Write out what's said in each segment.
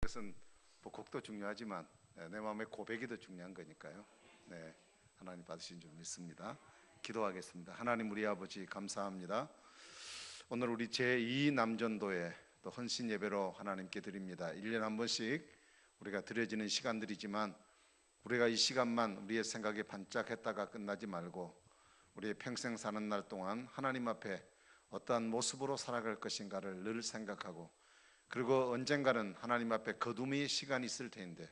그것은 뭐 곡도 중요하지만 내 마음의 고백이 더 중요한 거니까요. 네, 하나님 받으신 줄 믿습니다. 기도하겠습니다. 하나님 우리 아버지 감사합니다. 오늘 우리 제2 남전도에 또 헌신 예배로 하나님께 드립니다. 1년에 한 번씩 우리가 드려지는 시간들이지만 우리가 이 시간만 우리의 생각에 반짝했다가 끝나지 말고 우리의 평생 사는 날 동안 하나님 앞에 어떠한 모습으로 살아갈 것인가를 늘 생각하고, 그리고 언젠가는 하나님 앞에 거두미의 시간이 있을 텐데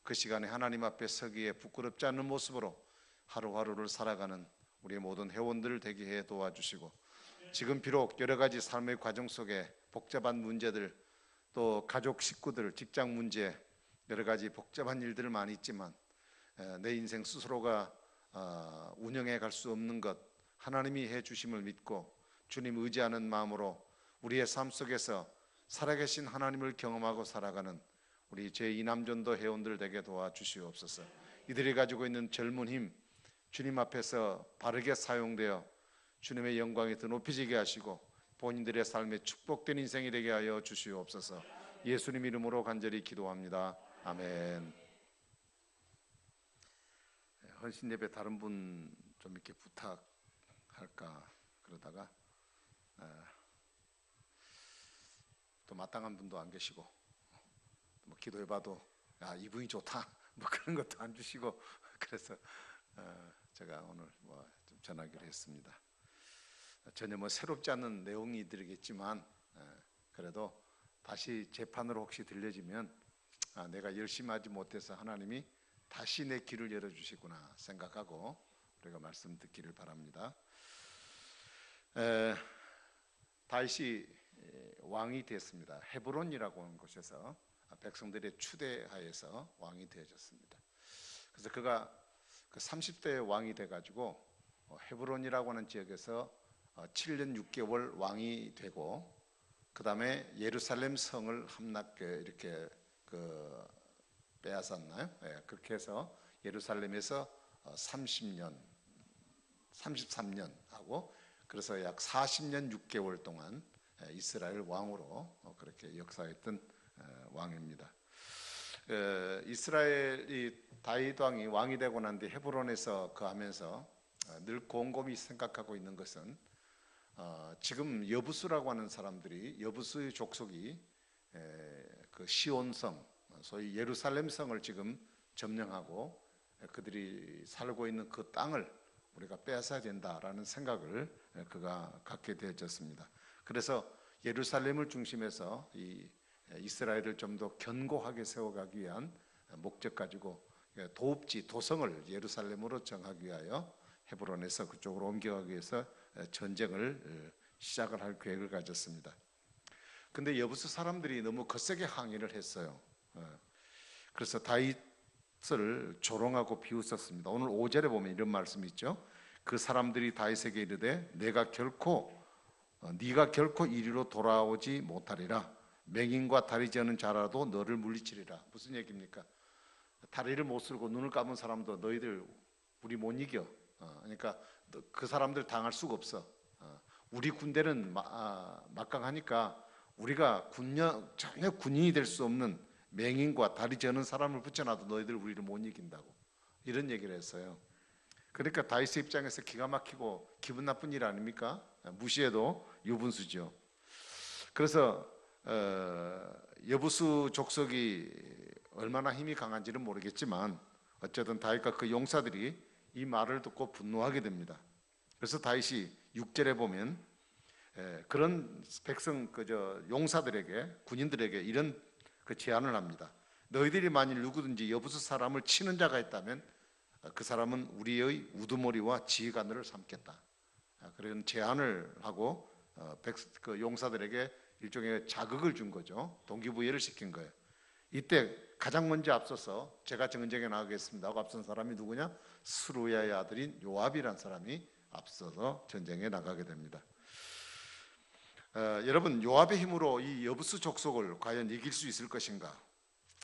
그 시간에 하나님 앞에 서기에 부끄럽지 않는 모습으로 하루하루를 살아가는 우리의 모든 회원들 되게 해 도와주시고, 지금 비록 여러 가지 삶의 과정 속에 복잡한 문제들, 또 가족 식구들, 직장 문제, 여러 가지 복잡한 일들 많이 있지만 내 인생 스스로가 운영해 갈 수 없는 것 하나님이 해 주심을 믿고 주님 의지하는 마음으로 우리의 삶 속에서 살아계신 하나님을 경험하고 살아가는 우리 제2남전도 회원들 되게 도와주시옵소서. 이들이 가지고 있는 젊은 힘 주님 앞에서 바르게 사용되어 주님의 영광이 더 높이지게 하시고 본인들의 삶에 축복된 인생이 되게 하여 주시옵소서. 예수님 이름으로 간절히 기도합니다. 아멘. 헌신 예배 다른 분 좀 이렇게 부탁할까 그러다가 또 마땅한 분도 안 계시고, 뭐 기도해봐도 이분이 좋다 뭐 그런 것도 안 주시고, 그래서 제가 오늘 뭐 좀 전하기로 했습니다. 전혀 뭐 새롭지 않은 내용이 들겠지만 그래도 다시 재판으로 혹시 들려지면 내가 열심히 하지 못해서 하나님이 다시 내 길을 열어주시구나 생각하고 우리가 말씀 듣기를 바랍니다. 다윗이 왕이 됐습니다. 헤브론이라고 하는 곳에서 백성들의 추대하에서 왕이 되어졌습니다. 그래서 그가 그 30대 왕이 돼가지고 헤브론이라고 하는 지역에서 7년 6개월 왕이 되고, 그 다음에 예루살렘 성을 이렇게 빼앗았나요? 그렇게 해서 예루살렘에서 33년 하고, 그래서 약 40년 6개월 동안 이스라엘 왕으로 그렇게 역사했던 왕입니다. 이스라엘이 다윗 왕이 되고 난 뒤 헤브론에서 거하면서 늘 곰곰이 생각하고 있는 것은 지금 여부수라고 하는 사람들이, 여부수의 족속이 그 시온성, 소위 예루살렘 성을 지금 점령하고 그들이 살고 있는 그 땅을 우리가 빼앗아야 된다라는 생각을 그가 갖게 되어졌습니다. 그래서 예루살렘을 중심해서 이 이스라엘을 좀 더 견고하게 세워가기 위한 목적 가지고 도성을 예루살렘으로 정하기 위하여 헤브론에서 그쪽으로 옮겨가기 위해서 전쟁을 시작을 할 계획을 가졌습니다. 근데 여부수 사람들이 너무 거세게 항의를 했어요. 그래서 다윗을 조롱하고 비웃었습니다. 오늘 5절에 보면 이런 말씀이 있죠. 그 사람들이 다윗에게 이르되 네가 결코 이리로 돌아오지 못하리라. 맹인과 다리 저는 자라도 너를 물리치리라. 무슨 얘기입니까? 다리를 못 쓸고 눈을 감은 사람도 너희들 우리 못 이겨. 그러니까 그 사람들 당할 수가 없어. 우리 군대는 막강하니까 우리가 전혀 군인이 될 수 없는 맹인과 다리 저는 사람을 붙여놔도 너희들 우리를 못 이긴다고, 이런 얘기를 했어요. 그러니까 다윗의 입장에서 기가 막히고 기분 나쁜 일 아닙니까? 무시해도 유분수죠. 그래서 여부수 족속이 얼마나 힘이 강한지는 모르겠지만 어쨌든 다윗과 그 용사들이 이 말을 듣고 분노하게 됩니다. 그래서 다윗이 6절에 보면 그런 용사들에게, 군인들에게 이런 제안을 합니다. 너희들이 만일 누구든지 여부수 사람을 치는 자가 있다면 그 사람은 우리의 우두머리와 지휘관을 삼겠다. 그런 제안을 하고 그 용사들에게 일종의 자극을 준 거죠. 동기부여를 시킨 거예요. 이때 가장 먼저 앞서서 제가 전쟁에 나가겠습니다 하고 앞선 사람이 누구냐? 스루야의 아들인 요압이라는 사람이 앞서서 전쟁에 나가게 됩니다. 여러분, 요압의 힘으로 이 여부수 족속을 과연 이길 수 있을 것인가?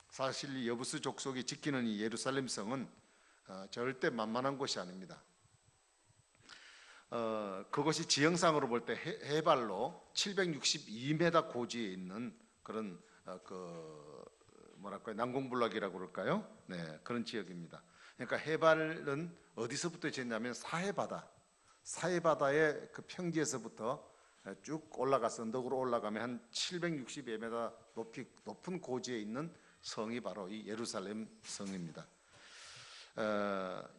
사실 이 여부수 족속이 지키는 이 예루살렘 성은 절대 만만한 곳이 아닙니다. 그것이 지형상으로 볼 때 해발로 762m 고지에 있는 그런 뭐랄까요? 난공불락이라고 그럴까요? 네, 그런 지역입니다. 그러니까 해발은 어디서부터 지었냐면 사해바다의 그 평지에서부터 쭉 올라가서 언덕으로 올라가면 한 760m 높은 고지에 있는 성이 바로 이 예루살렘 성입니다.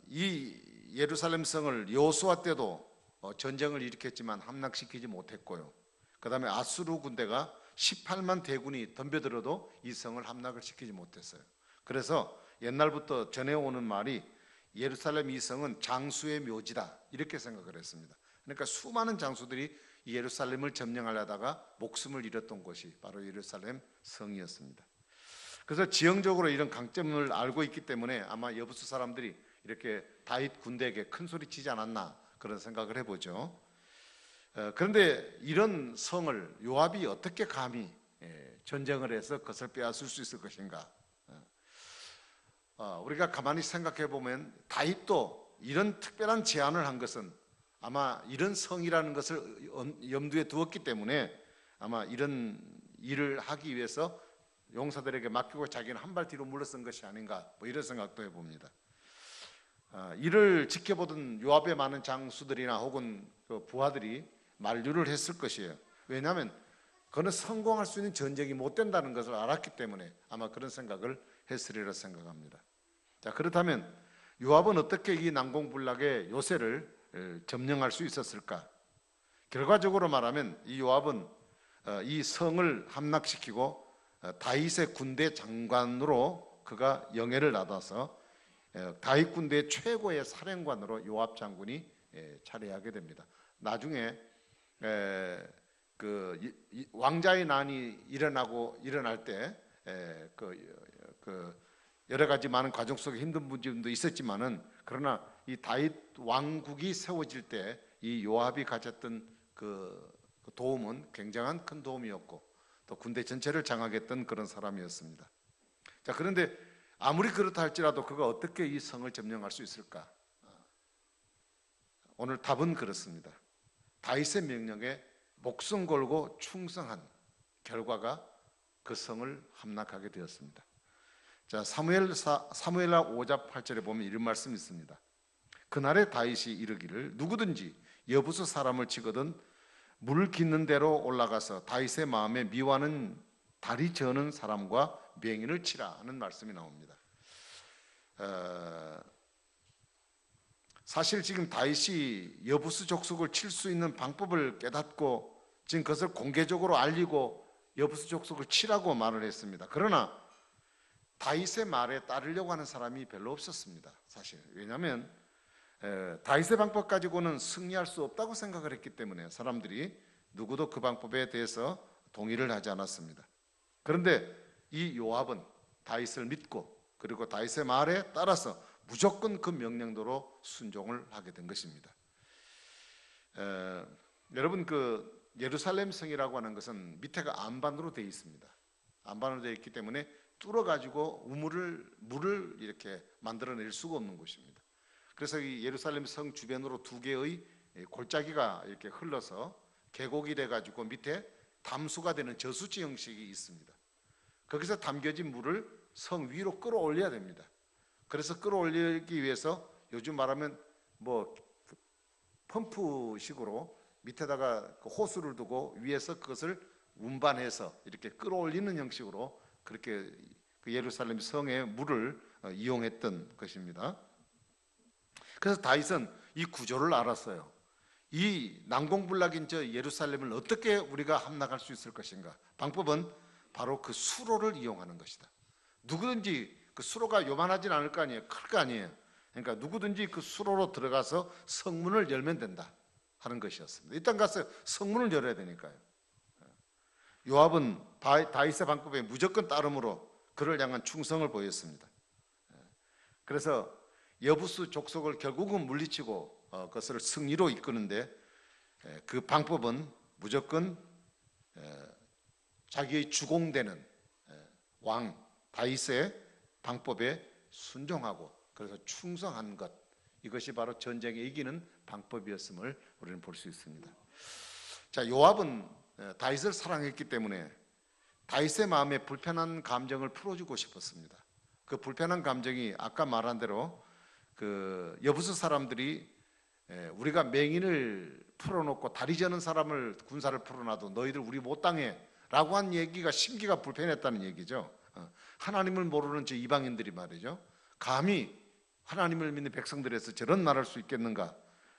이 예루살렘 성을 여호수아 때도 전쟁을 일으켰지만 함락시키지 못했고요. 그 다음에 아수르 군대가 18만 대군이 덤벼들어도 이 성을 함락을 시키지 못했어요. 그래서 옛날부터 전해오는 말이 예루살렘 이 성은 장수의 묘지다 이렇게 생각을 했습니다. 그러니까 수많은 장수들이 이 예루살렘을 점령하려다가 목숨을 잃었던 곳이 바로 예루살렘 성이었습니다. 그래서 지형적으로 이런 강점을 알고 있기 때문에 아마 여부수 사람들이 이렇게 다윗 군대에게 큰 소리 치지 않았나 그런 생각을 해보죠. 그런데 이런 성을 요압이 어떻게 감히 전쟁을 해서 그것을 빼앗을 수 있을 것인가? 우리가 가만히 생각해 보면 다윗도 이런 특별한 제안을 한 것은 아마 이런 성이라는 것을 염두에 두었기 때문에 아마 이런 일을 하기 위해서 용사들에게 맡기고 자기는 한 발 뒤로 물러선 것이 아닌가 뭐 이런 생각도 해봅니다. 이를 지켜보던 요압의 많은 장수들이나 혹은 그 부하들이 만류를 했을 것이에요. 왜냐하면 그는 성공할 수 있는 전쟁이 못 된다는 것을 알았기 때문에 아마 그런 생각을 했으리라 생각합니다. 자, 그렇다면 요압은 어떻게 이 난공불락의 요새를 점령할 수 있었을까? 결과적으로 말하면 이 요압은 이 성을 함락시키고 다윗의 군대 장관으로 그가 영예를 받아서 다윗 군대의 최고의 사령관으로 요압 장군이 차례하게 됩니다. 나중에 그 왕자의 난이 일어날 때 여러 가지 많은 과정 속에 힘든 문제도 있었지만은 그러나 이 다윗 왕국이 세워질 때 이 요압이 가졌던 그 도움은 굉장한 큰 도움이었고 또 군대 전체를 장악했던 그런 사람이었습니다. 자, 그런데 아무리 그렇다 할지라도 그가 어떻게 이 성을 점령할 수 있을까? 오늘 답은 그렇습니다. 다윗의 명령에 목숨 걸고 충성한 결과가 그 성을 함락하게 되었습니다. 자, 사무엘하 5장 8절에 보면 이런 말씀이 있습니다. 그날에 다윗이 이르기를 누구든지 여부수 사람을 치거든 물 깃는 대로 올라가서 다윗의 마음에 미워하는 다리 저는 사람과 맹인을 치라 하는 말씀이 나옵니다. 사실 지금 다윗이 여부수 족속을 칠 수 있는 방법을 깨닫고 지금 그것을 공개적으로 알리고 여부수 족속을 치라고 말을 했습니다. 그러나 다윗의 말에 따르려고 하는 사람이 별로 없었습니다. 사실 왜냐하면 다윗의 방법 가지고는 승리할 수 없다고 생각을 했기 때문에 사람들이 누구도 그 방법에 대해서 동의를 하지 않았습니다. 그런데 이 요압은 다윗을 믿고 그리고 다윗의 말에 따라서 무조건 그 명령대로 순종을 하게 된 것입니다. 여러분 그 예루살렘 성이라고 하는 것은 밑에가 안반으로 되어 있습니다. 안반으로 되어 있기 때문에 뚫어가지고 물을 이렇게 만들어낼 수가 없는 곳입니다. 그래서 이 예루살렘 성 주변으로 두 개의 골짜기가 이렇게 흘러서 계곡이 돼가지고 밑에 담수가 되는 저수지 형식이 있습니다. 거기서 담겨진 물을 성 위로 끌어올려야 됩니다. 그래서 끌어올리기 위해서 요즘 말하면 뭐 펌프식으로 밑에다가 그 호수를 두고 위에서 그것을 운반해서 이렇게 끌어올리는 형식으로 그렇게 그 예루살렘 성의 물을 이용했던 것입니다. 그래서 다윗은 이 구조를 알았어요. 이 난공불락인 저 예루살렘을 어떻게 우리가 함락할 수 있을 것인가? 방법은 바로 그 수로를 이용하는 것이다. 누구든지 그 수로가 요만하진 않을 거 아니에요. 클 거 아니에요. 그러니까 누구든지 그 수로로 들어가서 성문을 열면 된다 하는 것이었습니다. 일단 가서 성문을 열어야 되니까요. 요압은 다윗의 방법에 무조건 따름으로 그를 향한 충성을 보였습니다. 그래서 여부수 족속을 결국은 물리치고 그것을 승리로 이끄는데 그 방법은 무조건 자기의 주공되는 왕 다윗의 방법에 순종하고 그래서 충성한 것, 이것이 바로 전쟁에 이기는 방법이었음을 우리는 볼 수 있습니다. 자, 요압은 다윗을 사랑했기 때문에 다윗의 마음에 불편한 감정을 풀어주고 싶었습니다. 그 불편한 감정이 아까 말한 대로 그 여부수 사람들이 우리가 맹인을 풀어놓고 다리 저는 사람을 군사를 풀어놔도 너희들 우리 못 당해 라고 한 얘기가 심기가 불편했다는 얘기죠. 하나님을 모르는 저 이방인들이 말이죠, 감히 하나님을 믿는 백성들에서 저런 말할 수 있겠는가.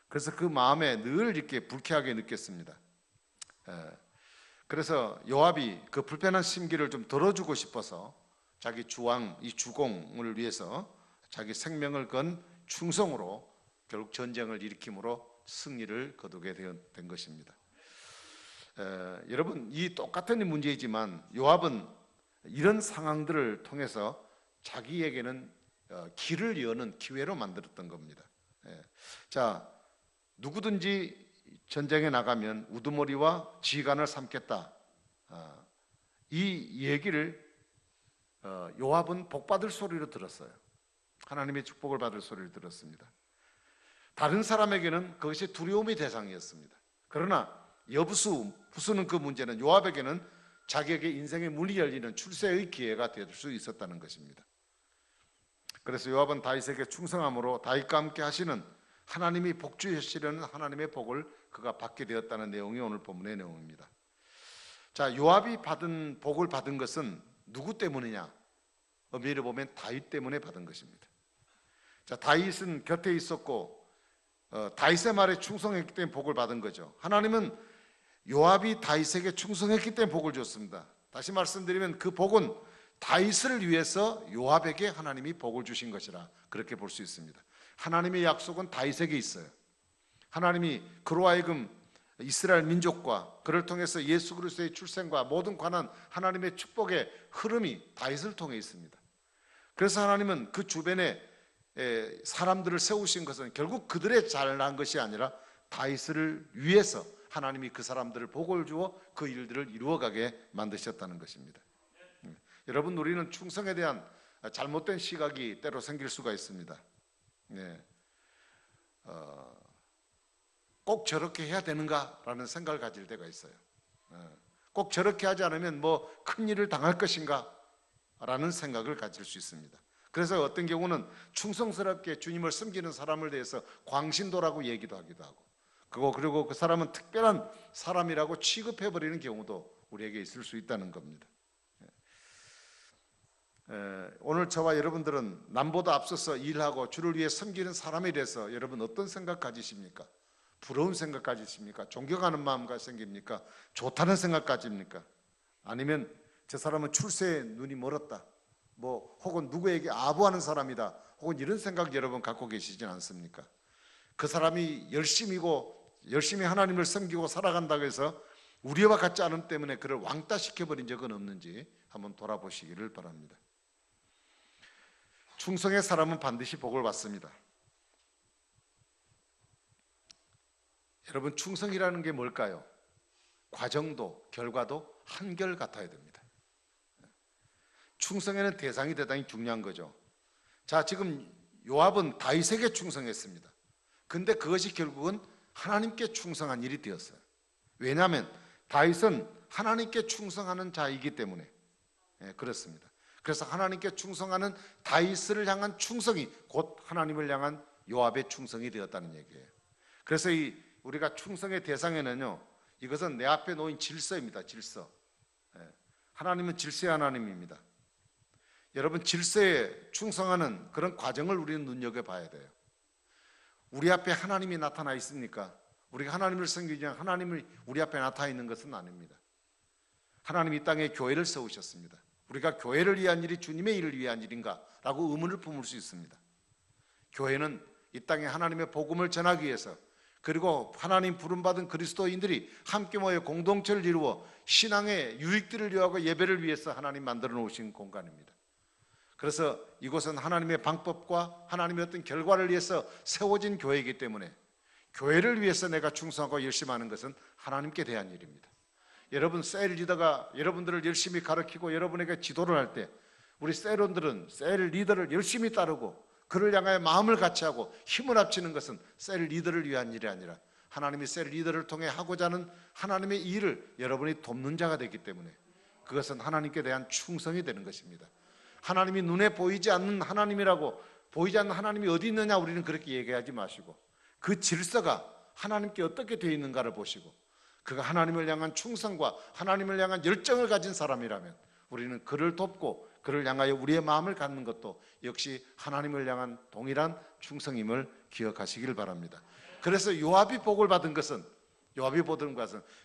그래서 그 마음에 늘 이렇게 불쾌하게 느꼈습니다. 그래서 요압이 그 불편한 심기를 좀 덜어주고 싶어서 자기 주왕, 이 주공을 위해서 자기 생명을 건 충성으로 결국 전쟁을 일으킴으로 승리를 거두게 된 것입니다. 여러분, 이 똑같은 문제이지만 요압은 이런 상황들을 통해서 자기에게는 길을 여는 기회로 만들었던 겁니다. 자, 누구든지 전쟁에 나가면 우두머리와 지휘관을 삼겠다, 이 얘기를 요압은 복받을 소리로 들었어요. 하나님의 축복을 받을 소리를 들었습니다. 다른 사람에게는 그것이 두려움의 대상이었습니다. 그러나 부수는 그 문제는 요압에게는 자기에게 인생의 문이 열리는 출세의 기회가 될 수 있었다는 것입니다. 그래서 요압은 다윗에게 충성함으로 다윗과 함께 하시는 하나님이 복주하시려는 하나님의 복을 그가 받게 되었다는 내용이 오늘 본문의 내용입니다. 자, 요압이 받은 복을 받은 것은 누구 때문이냐? 엄밀히 보면 다윗 때문에 받은 것입니다. 자, 다윗은 곁에 있었고 다윗의 말에 충성했기 때문에 복을 받은 거죠. 하나님은 요압이 다윗에게 충성했기 때문에 복을 줬습니다. 다시 말씀드리면 그 복은 다윗을 위해서 요압에게 하나님이 복을 주신 것이라 그렇게 볼 수 있습니다. 하나님의 약속은 다윗에게 있어요. 하나님이 그로 하여금 이스라엘 민족과 그를 통해서 예수 그리스도의 출생과 모든 관한 하나님의 축복의 흐름이 다윗을 통해 있습니다. 그래서 하나님은 그 주변에 사람들을 세우신 것은 결국 그들의 잘난 것이 아니라 다윗을 위해서 하나님이 그 사람들을 복을 주어 그 일들을 이루어가게 만드셨다는 것입니다. 여러분, 우리는 충성에 대한 잘못된 시각이 때로 생길 수가 있습니다. 꼭 저렇게 해야 되는가라는 생각을 가질 때가 있어요. 꼭 저렇게 하지 않으면 뭐 큰일을 당할 것인가 라는 생각을 가질 수 있습니다. 그래서 어떤 경우는 충성스럽게 주님을 섬기는 사람을 대해서 광신도라고 얘기도 하기도 하고, 그리고 그 사람은 특별한 사람이라고 취급해버리는 경우도 우리에게 있을 수 있다는 겁니다. 오늘 저와 여러분들은 남보다 앞서서 일하고 주를 위해 섬기는 사람에 대해서 여러분 어떤 생각 가지십니까? 부러운 생각 가지십니까? 존경하는 마음가 생깁니까? 좋다는 생각 가집니까? 아니면 저 사람은 출세에 눈이 멀었다, 혹은 누구에게 아부하는 사람이다, 혹은 이런 생각 여러분 갖고 계시진 않습니까? 그 사람이 열심히 하나님을 섬기고 살아간다고 해서 우리와 같지 않음 때문에 그를 왕따시켜버린 적은 없는지 한번 돌아보시기를 바랍니다. 충성의 사람은 반드시 복을 받습니다. 여러분, 충성이라는 게 뭘까요? 과정도 결과도 한결같아야 됩니다. 충성에는 대상이 대단히 중요한 거죠. 자, 지금 요압은 다윗에게 충성했습니다. 근데 그것이 결국은 하나님께 충성한 일이 되었어요. 왜냐하면 다윗은 하나님께 충성하는 자이기 때문에 그렇습니다. 그래서 하나님께 충성하는 다윗을 향한 충성이 곧 하나님을 향한 요압의 충성이 되었다는 얘기예요. 그래서 우리가 충성의 대상에는요, 이것은 내 앞에 놓인 질서입니다. 질서. 하나님은 질서의 하나님입니다. 여러분, 질서에 충성하는 그런 과정을 우리는 눈여겨봐야 돼요. 우리 앞에 하나님이 나타나 있습니까? 우리가 하나님을 섬기지 않으면 하나님이 우리 앞에 나타나 있는 것은 아닙니다. 하나님이 이 땅에 교회를 세우셨습니다. 우리가 교회를 위한 일이 주님의 일을 위한 일인가? 라고 의문을 품을 수 있습니다. 교회는 이 땅에 하나님의 복음을 전하기 위해서, 그리고 하나님 부름받은 그리스도인들이 함께 모여 공동체를 이루어 신앙의 유익들을 위하고 예배를 위해서 하나님 만들어 놓으신 공간입니다. 그래서 이곳은 하나님의 방법과 하나님의 어떤 결과를 위해서 세워진 교회이기 때문에 교회를 위해서 내가 충성하고 열심히 하는 것은 하나님께 대한 일입니다. 여러분, 셀 리더가 여러분들을 열심히 가르치고 여러분에게 지도를 할 때 우리 셀원들은 셀 리더를 열심히 따르고 그를 향하여 마음을 같이하고 힘을 합치는 것은 셀 리더를 위한 일이 아니라 하나님이 셀 리더를 통해 하고자 하는 하나님의 일을 여러분이 돕는 자가 되기 때문에 그것은 하나님께 대한 충성이 되는 것입니다. 하나님이 눈에 보이지 않는 하나님이라고, 보이지 않는 하나님이 어디 있느냐 우리는 그렇게 얘기하지 마시고, 그 질서가 하나님께 어떻게 되어 있는가를 보시고, 그가 하나님을 향한 충성과 하나님을 향한 열정을 가진 사람이라면 우리는 그를 돕고 그를 향하여 우리의 마음을 갖는 것도 역시 하나님을 향한 동일한 충성임을 기억하시길 바랍니다. 그래서 요압이 복을 받은 것은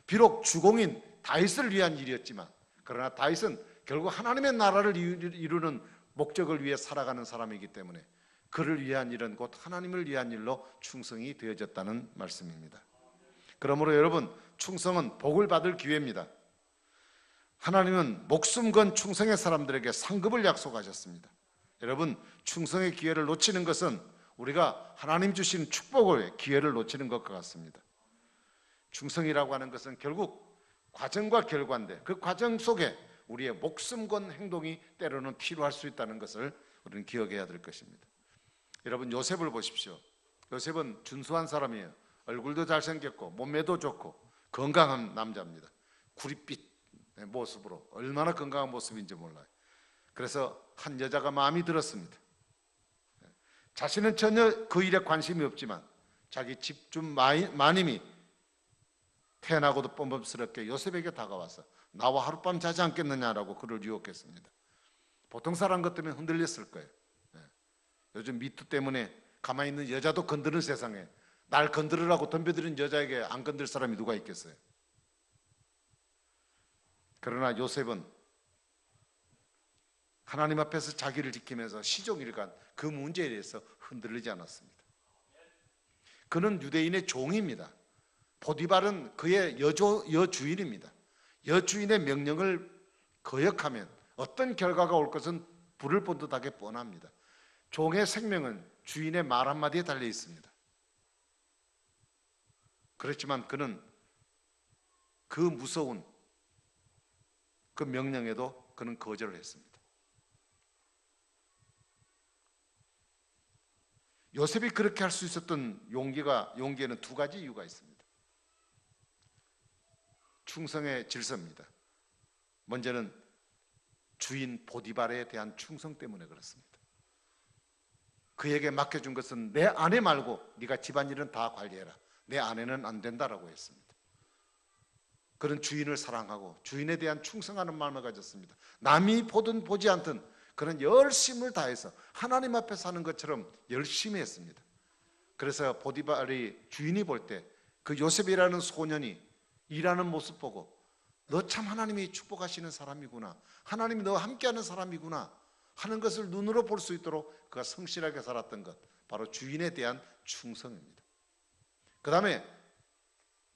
비록 주공인 다윗을 위한 일이었지만, 그러나 다윗은 결국 하나님의 나라를 이루는 목적을 위해 살아가는 사람이기 때문에 그를 위한 일은 곧 하나님을 위한 일로 충성이 되어졌다는 말씀입니다. 그러므로 여러분, 충성은 복을 받을 기회입니다. 하나님은 목숨 건 충성의 사람들에게 상급을 약속하셨습니다. 여러분, 충성의 기회를 놓치는 것은 우리가 하나님 주신 축복의 기회를 놓치는 것과 같습니다. 충성이라고 하는 것은 결국 과정과 결과인데, 그 과정 속에 우리의 목숨 건 행동이 때로는 필요할 수 있다는 것을 우리는 기억해야 될 것입니다. 여러분, 요셉을 보십시오. 요셉은 준수한 사람이에요. 얼굴도 잘생겼고 몸매도 좋고 건강한 남자입니다. 구릿빛 모습으로, 얼마나 건강한 모습인지 몰라요. 그래서 한 여자가 마음이 들었습니다. 자신은 전혀 그 일에 관심이 없지만 자기 집주 마님이 태어나고도 뻔뻔스럽게 요셉에게 다가와서 나와 하룻밤 자지 않겠느냐라고 그를 유혹했습니다. 보통 사람 같으면 흔들렸을 거예요. 요즘 미투 때문에 가만히 있는 여자도 건드는 세상에 날 건드리라고 덤벼드는 여자에게 안 건들 사람이 누가 있겠어요? 그러나 요셉은 하나님 앞에서 자기를 지키면서 시종일관 그 문제에 대해서 흔들리지 않았습니다. 그는 유대인의 종입니다. 보디발은 그의 여주인입니다. 여주인의 명령을 거역하면 어떤 결과가 올 것은 불을 본듯하게 뻔합니다. 종의 생명은 주인의 말 한마디에 달려 있습니다. 그렇지만 그는 그 무서운 그 명령에도 그는 거절을 했습니다. 요셉이 그렇게 할 수 있었던 용기에는 두 가지 이유가 있습니다. 충성의 질서입니다. 먼저는 주인 보디발에 대한 충성 때문에 그렇습니다. 그에게 맡겨준 것은 내 아내 말고 네가 집안일은 다 관리해라. 내 아내는 안 된다라고 했습니다. 그는 주인을 사랑하고 주인에 대한 충성하는 마음을 가졌습니다. 남이 보든 보지 않든 그는 열심을 다해서 하나님 앞에 사는 것처럼 열심히 했습니다. 그래서 보디발이 주인이 볼 때 그 요셉이라는 소년이 일하는 모습 보고 너 참 하나님이 축복하시는 사람이구나, 하나님이 너와 함께하는 사람이구나 하는 것을 눈으로 볼 수 있도록 그가 성실하게 살았던 것, 바로 주인에 대한 충성입니다. 그 다음에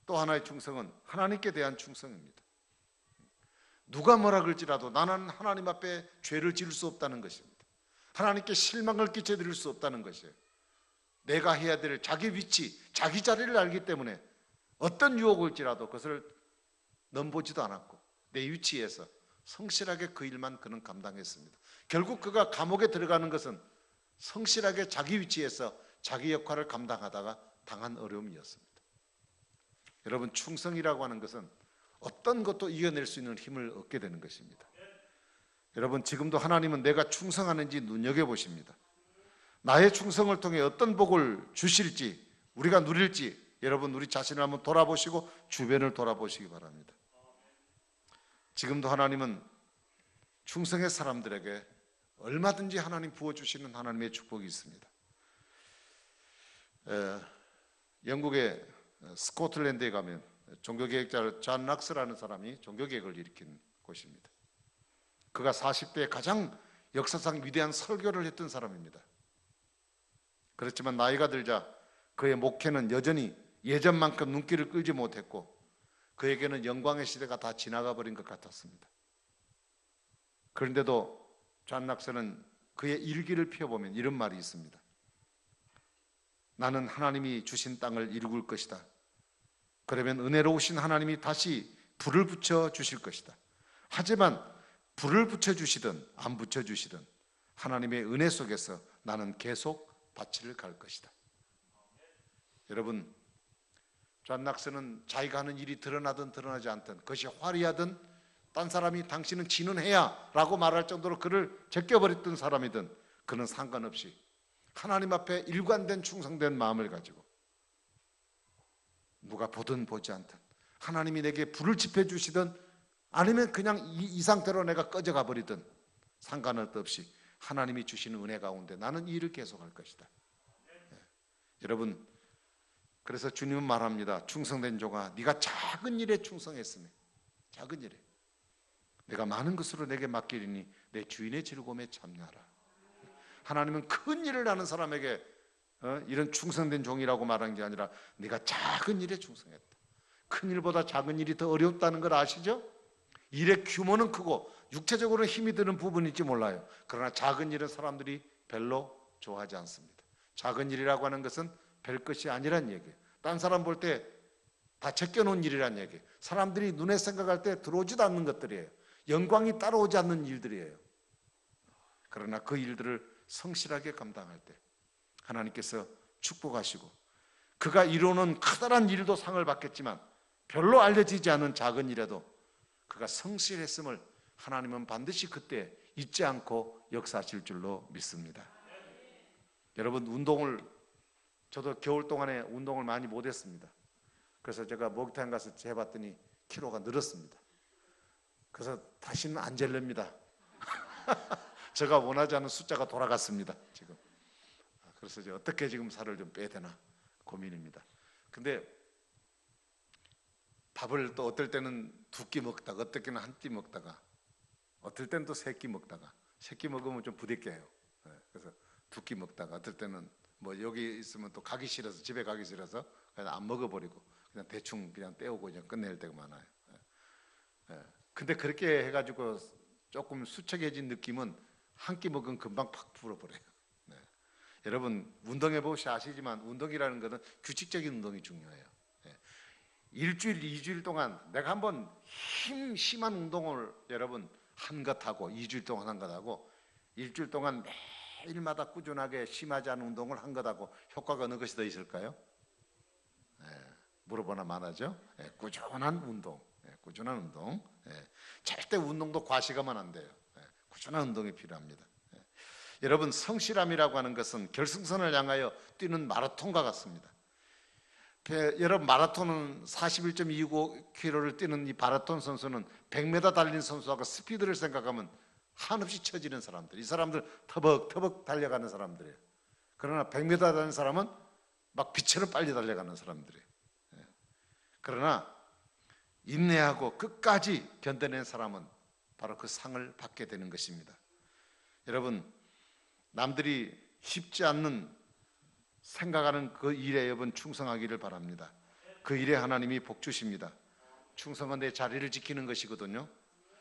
또 하나의 충성은 하나님께 대한 충성입니다. 누가 뭐라 그럴지라도 나는 하나님 앞에 죄를 지을 수 없다는 것입니다. 하나님께 실망을 끼쳐드릴 수 없다는 것이에요. 내가 해야 될 자기 위치, 자기 자리를 알기 때문에 어떤 유혹이 올지라도 그것을 넘보지도 않았고 내 위치에서 성실하게 그 일만 그는 감당했습니다. 결국 그가 감옥에 들어가는 것은 성실하게 자기 위치에서 자기 역할을 감당하다가 당한 어려움이었습니다. 여러분, 충성이라고 하는 것은 어떤 것도 이겨낼 수 있는 힘을 얻게 되는 것입니다. 여러분, 지금도 하나님은 내가 충성하는지 눈여겨보십니다. 나의 충성을 통해 어떤 복을 주실지, 우리가 누릴지 여러분 우리 자신을 한번 돌아보시고 주변을 돌아보시기 바랍니다. 지금도 하나님은 충성의 사람들에게 얼마든지 하나님 부어주시는 하나님의 축복이 있습니다. 영국의 스코틀랜드에 가면 종교개혁자 존 락스라는 사람이 종교개혁을 일으킨 곳입니다. 그가 40대에 가장 역사상 위대한 설교를 했던 사람입니다. 그렇지만 나이가 들자 그의 목회는 여전히 예전만큼 눈길을 끌지 못했고 그에게는 영광의 시대가 다 지나가 버린 것 같았습니다. 그런데도 존 락스는 그의 일기를 펴보면 이런 말이 있습니다. 나는 하나님이 주신 땅을 일굴 것이다. 그러면 은혜로우신 하나님이 다시 불을 붙여 주실 것이다. 하지만 불을 붙여 주시든 안 붙여 주시든 하나님의 은혜 속에서 나는 계속 밭을 갈 것이다. 여러분, 존 락스는 자기가 하는 일이 드러나든 드러나지 않든 그것이 화려하든 딴 사람이 당신은 진언해야 라고 말할 정도로 그를 제껴버렸던 사람이든 그는 상관없이 하나님 앞에 일관된 충성된 마음을 가지고 누가 보든 보지 않든 하나님이 내게 불을 지펴주시든 아니면 그냥 이 상태로 내가 꺼져가 버리든 상관없이 하나님이 주시는 은혜 가운데 나는 이 일을 계속할 것이다. 여러분, 그래서 주님은 말합니다. 충성된 종아, 네가 작은 일에 충성했으면, 작은 일에 내가 많은 것으로 내게 맡기리니 내 주인의 즐거움에 참여하라. 하나님은 큰 일을 하는 사람에게 이런 충성된 종이라고 말한 게 아니라 네가 작은 일에 충성했다. 큰 일보다 작은 일이 더 어렵다는 걸 아시죠? 일의 규모는 크고 육체적으로 힘이 드는 부분일지 몰라요. 그러나 작은 일은 사람들이 별로 좋아하지 않습니다. 작은 일이라고 하는 것은 별 것이 아니란 얘기예요. 딴 사람 볼 때 다 제껴놓은 일이란 얘기예요. 사람들이 눈에 생각할 때 들어오지도 않는 것들이에요. 영광이 따라오지 않는 일들이에요. 그러나 그 일들을 성실하게 감당할 때 하나님께서 축복하시고 그가 이루는 커다란 일도 상을 받겠지만 별로 알려지지 않은 작은 일에도 그가 성실했음을 하나님은 반드시 그때 잊지 않고 역사하실 줄로 믿습니다. 여러분, 운동을 저도 겨울 동안에 운동을 많이 못했습니다. 그래서 제가 목욕탕 가서 재봤더니 키로가 늘었습니다. 그래서 다시는 안 젤렵니다. 제가 원하지 않는 숫자가 돌아갔습니다. 지금. 그래서 이제 어떻게 지금 살을 좀 빼야 되나 고민입니다. 근데 밥을 또 어떨 때는 두 끼 먹다가 어떨 때는 한 끼 먹다가 어떨 때는 또 세 끼 먹다가 세 끼 먹으면 좀 부대껴요. 그래서 두 끼 먹다가 어떨 때는 뭐 여기 있으면 또 가기 싫어서 집에 가기 싫어서 그냥 안 먹어버리고 그냥 대충 그냥 때우고 그냥 끝낼 때가 많아요. 근데 그렇게 해가지고 조금 수척해진 느낌은 한 끼 먹으면 금방 팍 불어버려요. 여러분, 운동해 보시 아시지만 운동이라는 것은 규칙적인 운동이 중요해요. 일주일, 2주일 동안 내가 한번 심한 운동을 여러분 한 것하고 2주일 동안 한 것하고 일주일 동안 매일마다 꾸준하게 심하지 않은 운동을 한 것하고 효과가 어느 것이 더 있을까요? 물어보나 마나죠? 꾸준한 운동, 꾸준한 운동. 절대 운동도 과시가면 안 돼요. 꾸준한 운동이 필요합니다. 여러분, 성실함이라고 하는 것은 결승선을 향하여 뛰는 마라톤과 같습니다. 여러분, 마라톤은 41.29km를 뛰는 이 마라톤 선수는 100m 달린 선수하고 스피드를 생각하면 한없이 처지는 사람들, 이 사람들 터벅터벅 달려가는 사람들이에요. 그러나 100m 달리는 사람은 막 빛처럼 빨리 달려가는 사람들이에요. 그러나 인내하고 끝까지 견뎌낸 사람은 바로 그 상을 받게 되는 것입니다. 여러분, 남들이 쉽지 않는 생각하는 그 일에 여러분 충성하기를 바랍니다. 그 일에 하나님이 복 주십니다. 충성은 내 자리를 지키는 것이거든요.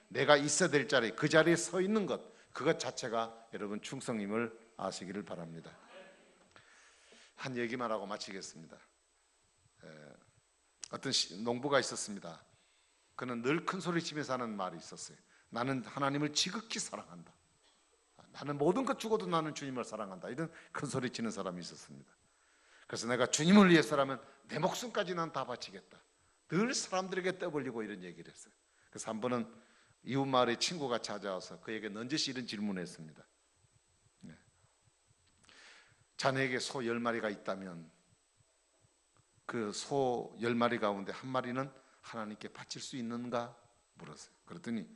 내가 있어야 될 자리, 그 자리에 서 있는 것, 그것 자체가 여러분 충성임을 아시기를 바랍니다. 한 얘기만 하고 마치겠습니다. 어떤 농부가 있었습니다. 그는 늘 큰 소리 치면서 하는 말이 있었어요. 나는 하나님을 지극히 사랑한다. 나는 모든 것 주고도 나는 주님을 사랑한다. 이런 큰 소리 치는 사람이 있었습니다. 그래서 내가 주님을 위해서라면 내 목숨까지 난 다 바치겠다. 늘 사람들에게 떠벌리고 이런 얘기를 했어요. 그래서 한 번은 이웃 마을의 친구가 찾아와서 그에게 넌지시 이런 질문을 했습니다. 자네에게 소 10마리가 있다면 그 소 10마리 가운데 한 마리는 하나님께 바칠 수 있는가 물었어요. 그랬더니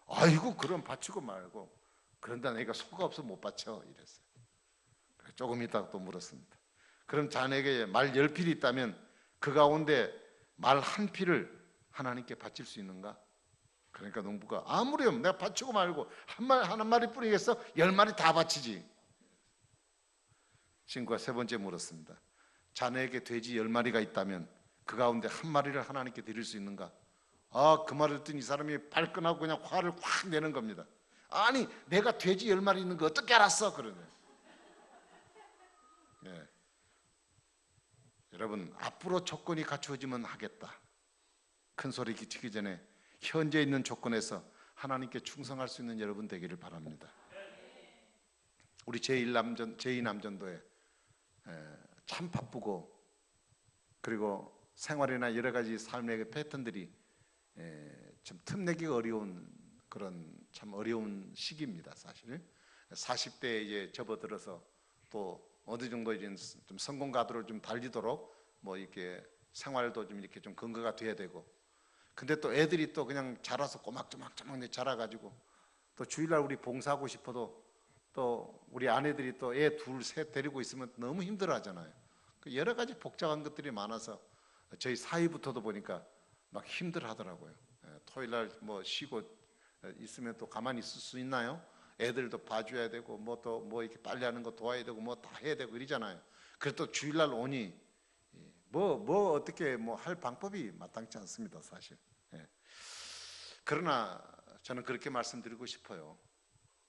아이고, 그럼 바치고 말고, 그런데 내가 소가 없어 못 바쳐 이랬어요. 조금 있다가 또 물었습니다. 그럼 자네에게 말 10필이 있다면 그 가운데 말 한 필을 하나님께 바칠 수 있는가? 그러니까 농부가 아무렴 내가 바치고 말고 한 마리 뿌리겠어? 10마리 다 바치지. 친구가 세 번째 물었습니다. 자네에게 돼지 10마리가 있다면 그 가운데 한 마리를 하나님께 드릴 수 있는가? 그 말을 듣더니 이 사람이 발끈하고 그냥 화를 확 내는 겁니다. 아니, 내가 돼지 10마리 있는 거 어떻게 알았어? 그러네. 여러분, 앞으로 조건이 갖추어지면 하겠다. 큰 소리 기치기 전에 현재 있는 조건에서 하나님께 충성할 수 있는 여러분 되기를 바랍니다. 우리 제2남전도에 참 바쁘고 그리고 생활이나 여러 가지 삶의 패턴들이 좀 틈내기가 어려운 그런 참 어려운 시기입니다, 사실. 40대에 이제 접어들어서 또 어느 정도 이제 좀 성공 가도를 좀 달리도록 뭐 이렇게 생활도 좀 이렇게 좀 근거가 돼야 되고, 근데 또 애들이 또 그냥 자라서 꼬막조막조막 자라가지고 또 주일날 우리 봉사하고 싶어도 또 우리 아내들이 또 애 둘, 셋 데리고 있으면 너무 힘들어하잖아요. 여러 가지 복잡한 것들이 많아서 저희 사위부터도 보니까 막 힘들어하더라고요. 토요일날 뭐 쉬고 있으면 또 가만히 있을 수 있나요? 애들도 봐줘야 되고 뭐 또 뭐 이렇게 빨래하는 거 도와야 되고 뭐 다 해야 되고 이러잖아요. 그래도 주일날 오니 뭐 어떻게 뭐 할 방법이 마땅치 않습니다, 사실. 그러나 저는 그렇게 말씀드리고 싶어요.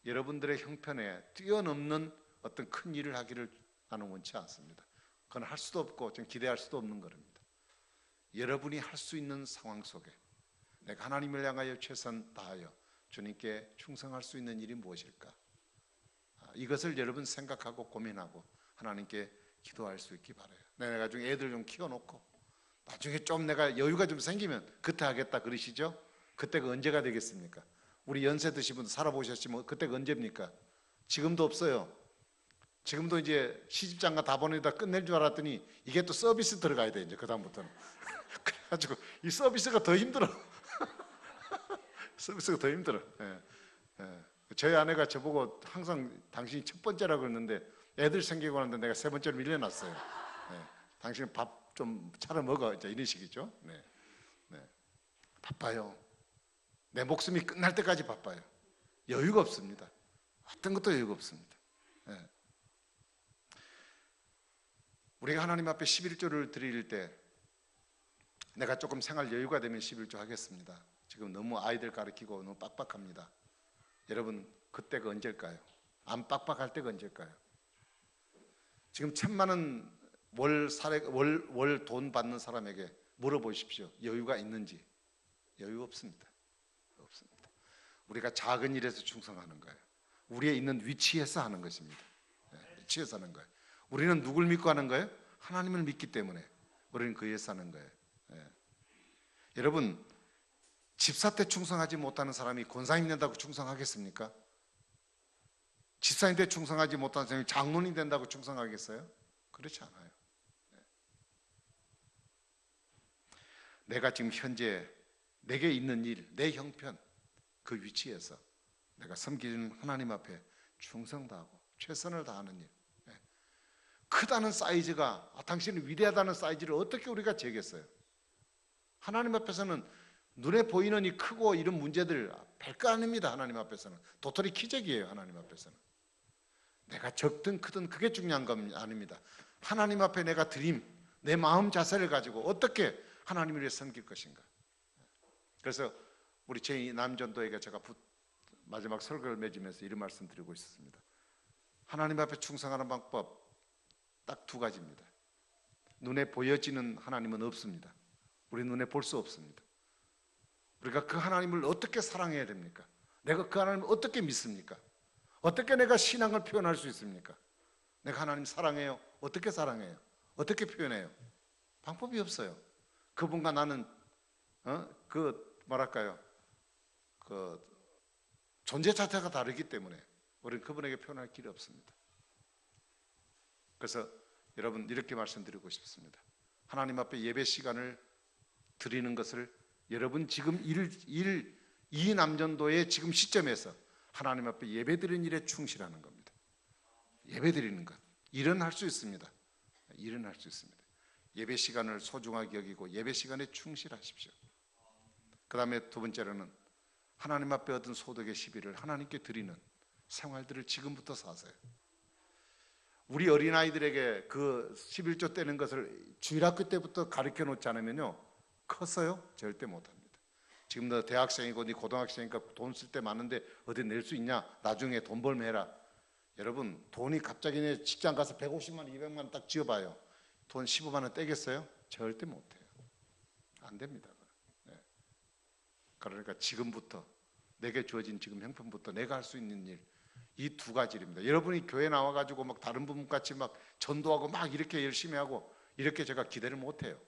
여러분들의 형편에 뛰어넘는 어떤 큰 일을 하기를 나는 원치 않습니다. 그건 할 수도 없고 좀 기대할 수도 없는 겁니다. 여러분이 할 수 있는 상황 속에 내가 하나님을 향하여 최선 다하여 주님께 충성할 수 있는 일이 무엇일까? 이것을 여러분 생각하고 고민하고 하나님께 기도할 수 있기 바라요. 내가 나중에 애들 좀 키워놓고 나중에 좀 내가 여유가 좀 생기면 그때 하겠다 그러시죠? 그때가 언제가 되겠습니까? 우리 연세 드신 분들 살아보셨지만 그때가 언제입니까? 지금도 없어요. 지금도 이제 시집장가 다 보내다 끝낼 줄 알았더니 이게 또 서비스 들어가야 돼, 이제 그다음부터는. 그래가지고 이 서비스가 더 힘들어. 서비스가 더 힘들어. 저희 아내가 저보고 항상 당신이 첫 번째라고 그랬는데 애들 생기고 나는데 내가 세 번째로 밀려났어요. 당신 밥 좀 차려 먹어, 이제 이런 식이죠. 바빠요. 내 목숨이 끝날 때까지 바빠요. 여유가 없습니다. 어떤 것도 여유가 없습니다. 우리가 하나님 앞에 11조를 드릴 때 내가 조금 생활 여유가 되면 11조 하겠습니다. 지금 너무 아이들 가르치고 너무 빡빡합니다. 여러분 그때가 언제일까요? 안 빡빡할 때가 언제일까요? 지금 1,000만 원 월 돈 받는 사람에게 물어보십시오. 여유가 있는지. 여유 없습니다. 없습니다. 우리가 작은 일에서 충성하는 거예요. 우리의 있는 위치에서 하는 것입니다. 위치에서 하는 거예요. 우리는 누굴 믿고 하는 거예요? 하나님을 믿기 때문에 우리는 그에서 하는 거예요. 여러분 집사 때 충성하지 못하는 사람이 권사님 된다고 충성하겠습니까? 집사님 때 충성하지 못하는 사람이 장로님 된다고 충성하겠어요? 그렇지 않아요. 내가 지금 현재 내게 있는 일, 내 형편 그 위치에서 내가 섬기는 하나님 앞에 충성 다하고 최선을 다하는 일. 크다는 사이즈가 당신은 위대하다는 사이즈를 어떻게 우리가 재겠어요? 하나님 앞에서는 눈에 보이는 이 크고 이런 문제들 별거 아닙니다. 하나님 앞에서는 도토리 키재기예요. 하나님 앞에서는 내가 적든 크든 그게 중요한 건 아닙니다. 하나님 앞에 내가 드림 내 마음 자세를 가지고 어떻게 하나님을 위해 섬길 것인가. 그래서 우리 제 남전도에게 제가 마지막 설교를 맺으면서 이런 말씀 드리고 있었습니다. 하나님 앞에 충성하는 방법 딱 두 가지입니다. 눈에 보여지는 하나님은 없습니다. 우리 눈에 볼 수 없습니다. 우리가 그 하나님을 어떻게 사랑해야 됩니까? 내가 그 하나님을 어떻게 믿습니까? 어떻게 내가 신앙을 표현할 수 있습니까? 내가 하나님 사랑해요. 어떻게 사랑해요? 어떻게 표현해요? 방법이 없어요. 그분과 나는 뭐랄까요? 그 존재 자체가 다르기 때문에 우리는 그분에게 표현할 길이 없습니다. 그래서 여러분 이렇게 말씀드리고 싶습니다. 하나님 앞에 예배 시간을 드리는 것을 여러분 지금 이 남전도의 지금 시점에서 하나님 앞에 예배 드리는 일에 충실하는 겁니다. 예배 드리는 것. 일은 할 수 있습니다. 일은 할 수 있습니다. 예배 시간을 소중하게 여기고 예배 시간에 충실하십시오. 그 다음에 두 번째로는 하나님 앞에 얻은 소득의 10일을 하나님께 드리는 생활들을 지금부터 사세요. 우리 어린아이들에게 그 11조 떼는 것을 주일학교 때부터 가르쳐 놓지 않으면요 컸어요? 절대 못합니다. 지금 너 대학생이고 네 고등학생이니까 돈 쓸 때 많은데 어디 낼 수 있냐? 나중에 돈 벌면 해라. 여러분 돈이 갑자기 내 직장 가서 150만 원 200만 원 딱 지어봐요. 돈 15만 원 떼겠어요? 절대 못해요. 안 됩니다. 그러니까 지금부터 내게 주어진 지금 형편부터 내가 할 수 있는 일 이 두 가지입니다. 여러분이 교회 나와가지고 막 다른 분같이 막 전도하고 막 이렇게 열심히 하고 이렇게 제가 기대를 못해요.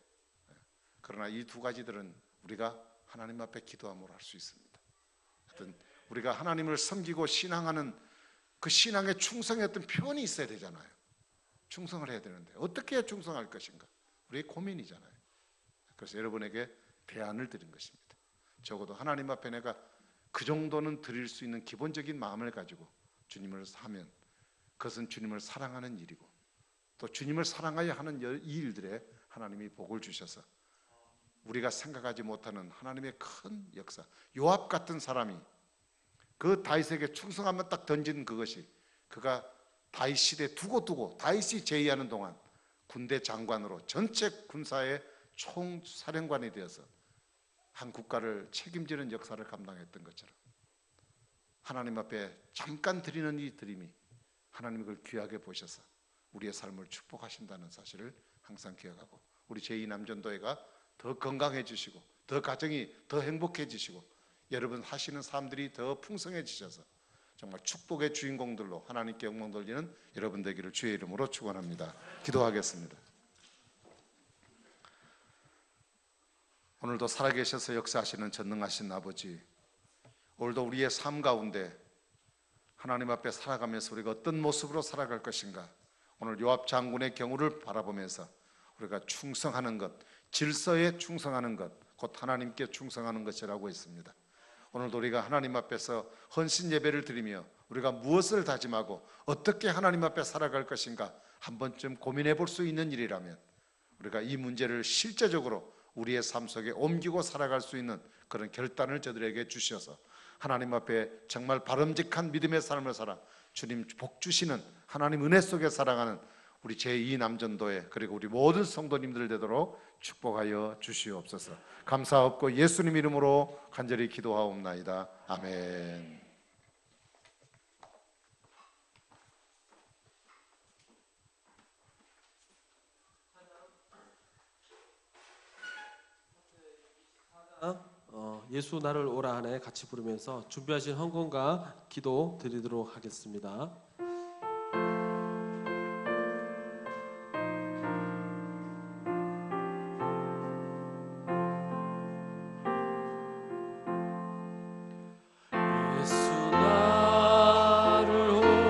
그러나 이 두 가지들은 우리가 하나님 앞에 기도함으로 할 수 있습니다. 하여튼 우리가 하나님을 섬기고 신앙하는 그 신앙에 충성했던 표현이 있어야 되잖아요. 충성을 해야 되는데 어떻게 해야 충성할 것인가? 우리의 고민이잖아요. 그래서 여러분에게 대안을 드린 것입니다. 적어도 하나님 앞에 내가 그 정도는 드릴 수 있는 기본적인 마음을 가지고 주님을 하면 그것은 주님을 사랑하는 일이고 또 주님을 사랑하여 하는 이 일들에 하나님이 복을 주셔서 우리가 생각하지 못하는 하나님의 큰 역사, 요압 같은 사람이 그 다윗에게 충성하면 딱 던진 그것이 그가 다윗 시대 두고 다윗이 제위하는 동안 군대 장관으로 전체 군사의 총사령관이 되어서 한 국가를 책임지는 역사를 감당했던 것처럼 하나님 앞에 잠깐 드리는 이 드림이 하나님이 그걸 귀하게 보셔서 우리의 삶을 축복하신다는 사실을 항상 기억하고 우리 제2남전도회가 더 건강해지시고 더 가정이 더 행복해지시고 여러분 하시는 삶들이 더 풍성해지셔서 정말 축복의 주인공들로 하나님께 영광 돌리는 여러분 되기를 주의 이름으로 축원합니다. 기도하겠습니다. 오늘도 살아계셔서 역사하시는 전능하신 아버지, 오늘도 우리의 삶 가운데 하나님 앞에 살아가면서 우리가 어떤 모습으로 살아갈 것인가, 오늘 요압 장군의 경우를 바라보면서 우리가 충성하는 것, 질서에 충성하는 것, 곧 하나님께 충성하는 것이라고 했습니다. 오늘도 우리가 하나님 앞에서 헌신 예배를 드리며 우리가 무엇을 다짐하고 어떻게 하나님 앞에 살아갈 것인가 한 번쯤 고민해 볼 수 있는 일이라면 우리가 이 문제를 실제적으로 우리의 삶 속에 옮기고 살아갈 수 있는 그런 결단을 저들에게 주셔서 하나님 앞에 정말 바람직한 믿음의 삶을 살아 주님 복 주시는 하나님 은혜 속에 살아가는 우리 제2남전도회 그리고 우리 모든 성도님들 되도록 축복하여 주시옵소서. 감사하옵고 예수님 이름으로 간절히 기도하옵나이다. 아멘. 예수 나를 오라 하네 같이 부르면서 준비하신 헌금과 기도 드리도록 하겠습니다.